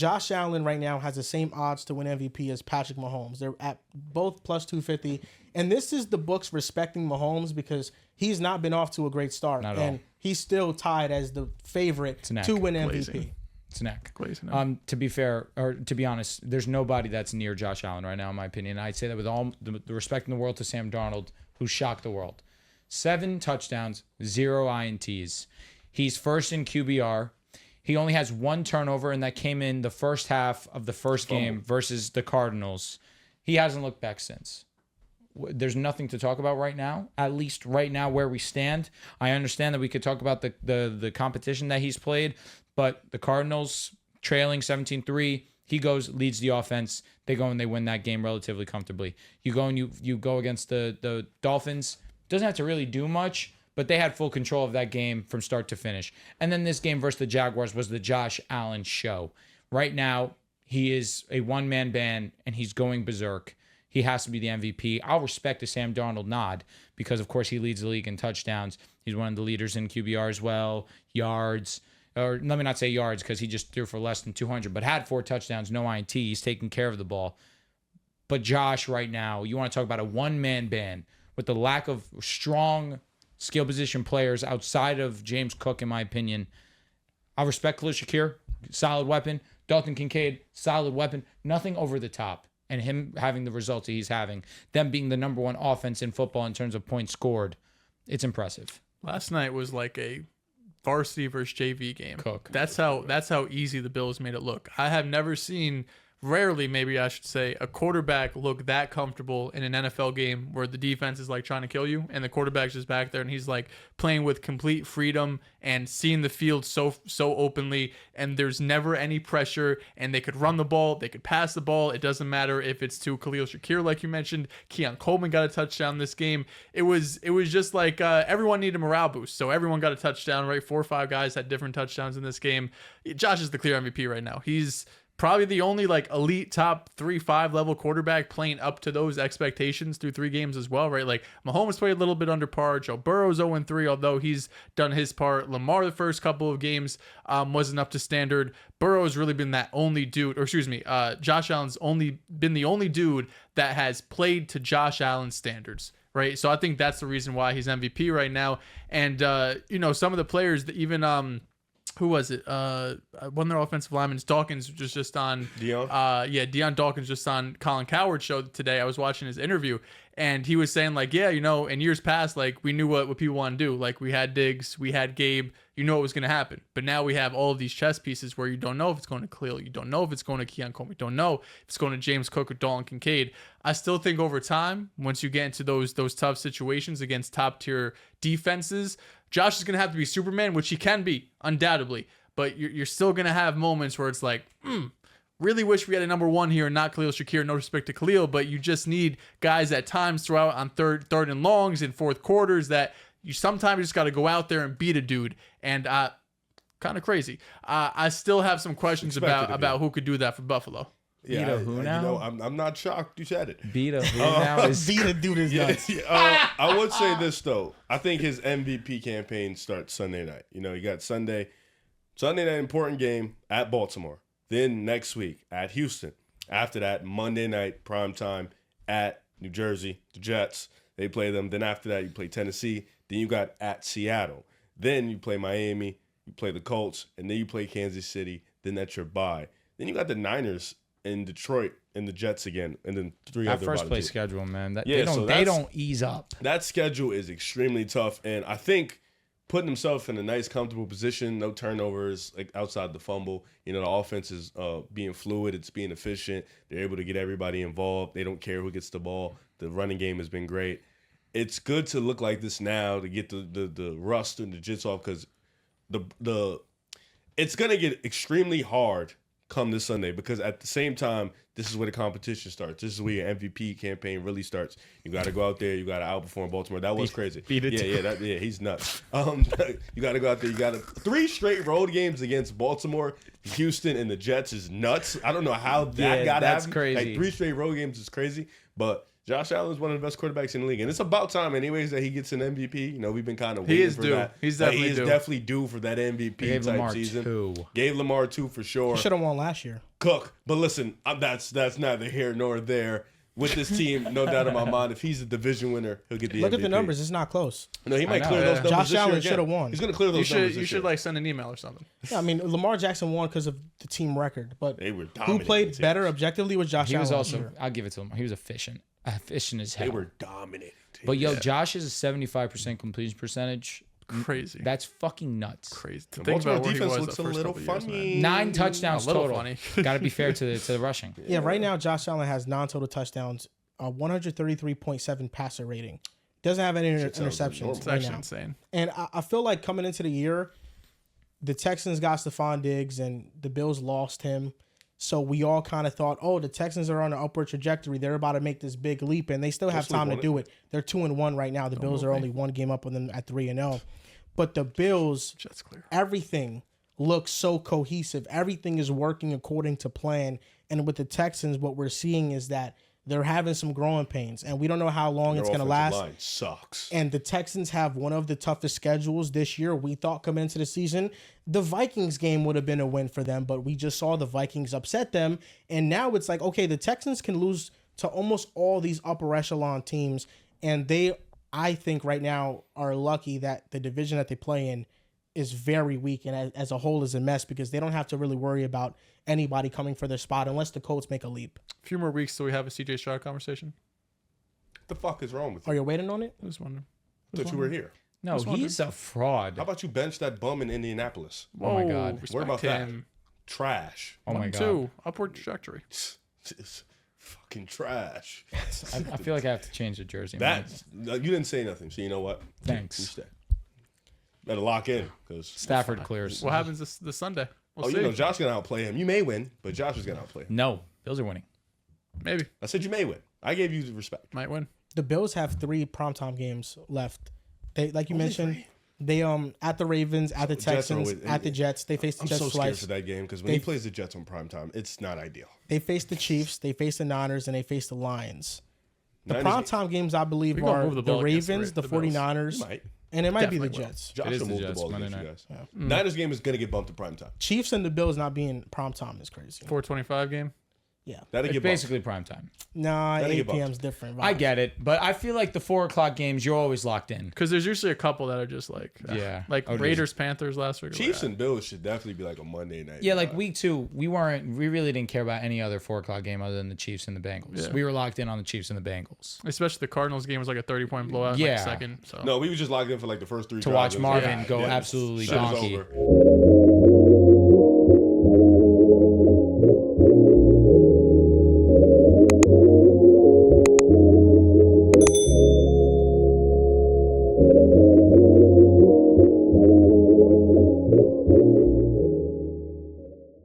Josh Allen right now has the same odds to win MVP as Patrick Mahomes. They're at both plus 250. And this is the books respecting Mahomes because he's not been off to a great start. Not at and all. he's still tied as the favorite to win MVP. Glazing. It's neck. Glazing. To be fair, or to be honest, there's nobody that's near Josh Allen right now, in my opinion. I'd say that with all the respect in the world to Sam Darnold, who shocked the world. 7 touchdowns, 0 INTs. He's first in QBR. He only has 1 turnover, and that came in the first half of the first game versus the Cardinals. He hasn't looked back since. There's nothing to talk about right now, at least right now where we stand. I understand that we could talk about the competition that he's played, but the Cardinals trailing 17-3, he goes, leads the offense. They go and they win that game relatively comfortably. You go and you go against the Dolphins. Doesn't have to really do much, but they had full control of that game from start to finish. And then this game versus the Jaguars was the Josh Allen show. Right now, he is a one-man band, and he's going berserk. He has to be the MVP. I'll respect the Sam Darnold nod because, of course, he leads the league in touchdowns. He's one of the leaders in QBR as well, yards. Or let me not say yards because he just threw for less than 200, but had 4 touchdowns, no INT. He's taking care of the ball. But Josh right now, you want to talk about a one-man band with the lack of strong skill position players outside of James Cook, in my opinion. I respect Khalil Shakir, solid weapon. Dalton Kincaid, solid weapon. Nothing over the top. And him having the results that he's having, them being the number 1 offense in football in terms of points scored, it's impressive. Last night was like a varsity versus JV game. Cook. That's how easy the Bills made it look. I have never seen, rarely maybe I should say, a quarterback look that comfortable in an NFL game where the defense is like trying to kill you and the quarterback's just back there and he's like playing with complete freedom and seeing the field so openly, and there's never any pressure, and they could run the ball, they could pass the ball. It doesn't matter if it's to Khalil Shakir, like you mentioned. Keon Coleman got a touchdown this game. It was just like everyone needed a morale boost, so everyone got a touchdown, right? 4 or 5 guys had different touchdowns in this game. Josh is the clear MVP right now. He's probably the only like elite top 3-5 level quarterback playing up to those expectations through 3 games as well, right? Like Mahomes played a little bit under par. Joe Burrow's 0-3, although he's done his part. Lamar, the first couple of games wasn't up to standard. Burrow's really been that only dude, or excuse me, Josh Allen's been the only dude that has played to Josh Allen's standards. Right. So I think that's the reason why he's MVP right now. And, some of the players that even, who was it? One of their offensive linemen, Dawkins, was just on. Dion? Dion Dawkins just on Colin Cowherd's show today. I was watching his interview, and he was saying, like, in years past, like, we knew what people want to do. Like, we had Diggs, we had Gabe. You know what was going to happen. But now we have all of these chess pieces where you don't know if it's going to Khalil. You don't know if it's going to Keon Coleman. You don't know if it's going to James Cook or Dalton Kincaid. I still think over time, once you get into those tough situations against top-tier defenses, Josh is going to have to be Superman, which he can be, undoubtedly. But you're still going to have moments where it's like, really wish we had a number 1 here and not Khalil Shakir. No respect to Khalil, but you just need guys at times throughout on third and longs in fourth quarters that you sometimes just got to go out there and beat a dude. And kind of crazy. I still have some questions about who could do that for Buffalo. Yeah, Beat a who now? I'm not shocked you said it. Beat a who now is Beat a dude is nuts. I would say this though. I think his MVP campaign starts Sunday night. You got Sunday night important game at Baltimore. Then next week at Houston. After that, Monday night prime time at New Jersey, the Jets. They play them. Then after that, you play Tennessee. Then you got at Seattle. Then you play Miami. You play the Colts, and then you play Kansas City. Then that's your bye. Then you got the Niners in Detroit and the Jets again, and then 3 that other first place teams. schedule, man. Yeah, They don't ease up. That schedule is extremely tough, and I think putting himself in a nice, comfortable position, no turnovers, like outside the fumble. The offense is being fluid, it's being efficient. They're able to get everybody involved. They don't care who gets the ball. The running game has been great. It's good to look like this now to get the rust and the jits off because it's gonna get extremely hard come this Sunday because at the same time, this is where the competition starts. This is where your MVP campaign really starts. You got to go out there. You got to outperform Baltimore. That was crazy. He's nuts. You got to go out there. You got 3 straight road games against Baltimore, Houston, and the Jets is nuts. I don't know how that got that's happened. crazy. Like 3 straight road games is crazy, but Josh Allen's one of the best quarterbacks in the league, and it's about time, anyways, that he gets an MVP. You know, we've been kind of waiting is for due. that. He's Like, definitely he is due. definitely due for that MVP Gave type Lamar season. 2. Gave Lamar 2 for sure. Should have won last year. Cook, but listen, that's neither here nor there. With this team, no doubt in my mind, if he's a division winner, he'll get the Look MVP. at the numbers; it's not close. No, he might know, clear yeah. those numbers. Josh this year Allen again. shoulda won. He's going to clear those You numbers. should this year. like send an email or something. Yeah, I mean, Lamar Jackson won because of the team record, but They were who dominating played the teams. better objectively was Josh He Allen. was this also, year. I'll give it to him. He was efficient as hell. They were dominating. teams. But yo, Josh is a 75% completion percentage. Crazy. That's fucking nuts. Crazy. To The think Baltimore about where he defense was looks the a first little couple years, man. funny. 9 touchdowns A little total. funny. Got to be fair to the rushing. Yeah, right now Josh Allen has non-total touchdowns, 133.7 passer rating. Doesn't have any Shit sounds interceptions normal. It's right actually now. insane. And I feel like coming into the year, the Texans got Stephon Diggs and the Bills lost him. So we all kind of thought, oh, the Texans are on an upward trajectory. They're about to make this big leap, and they still have Still time to won do it. They're 2-1 right now. The Bills are only one game up on them at 3-0. But the Bills, Jets clear. everything looks so cohesive. Everything is working according to plan. And with the Texans, what we're seeing is that they're having some growing pains, and we don't know how long Their it's going to offensive last. line sucks. And the Texans have one of the toughest schedules this year. We thought coming into the season, the Vikings game would have been a win for them, but we just saw the Vikings upset them. And now it's like, okay, the Texans can lose to almost all these upper echelon teams. And they, I think right now, are lucky that the division that they play in is very weak and as a whole is a mess because they don't have to really worry about anybody coming for their spot unless the Colts make a leap. A few more weeks till we have a CJ Stroud conversation. What the fuck is wrong with Are you? you waiting on it? I was wondering. I thought you were here. No, Just wondering. he's a fraud. How about you bench that bum in Indianapolis? Oh my God. Respect What about that? him. Trash. Oh my 1-2, God. upward trajectory. It's fucking trash. I feel like I have to change the jersey. That you didn't say nothing, so you know what? Thanks. You stay. Better lock in because Stafford clears. What happens this Sunday? We'll see. you know Josh gonna outplay him. You may win, but Josh is gonna outplay him. No, Bills are winning. Maybe. I said you may win. I gave you the respect. Might win. The Bills have 3 primetime games left. They, like you mentioned, they at the Ravens, at the Jets are Texans, always- at the Jets. They face the I'm Jets so scared twice. for that game because when he plays the Jets on primetime, it's not ideal. They face the Chiefs. They face the Niners, and they face the Lions. The Niners- primetime games, I believe, We gonna are move the the ball against Ravens, the the Bills. 49ers, Might. and it might be the Definitely will. Jets. Josh It is will the move the Jets, ball Monday against you night. guys. Niners game is gonna get bumped to primetime. Chiefs and the Bills not being primetime is crazy. 4:25 game. Yeah. That'll It's get bumped. basically prime time. Nah, Gotta 8 get bumped. p.m. is different. I vibe. get it, but I feel like the 4 o'clock games, you're always locked in. Because there's usually a couple that are just like, Yeah. like Oh, Raiders, Panthers last week. Chiefs and Bills should definitely be like a Monday night. Yeah, like week 2, we really didn't care about any other 4 o'clock game other than the Chiefs and the Bengals. Yeah. We were locked in on the Chiefs and the Bengals. Especially the Cardinals game was like a 30-point blowout in like Yeah. a second. So No, we were just locked in for like the first 3 To drives. watch It was like, Marvin go absolutely shit is donkey. over.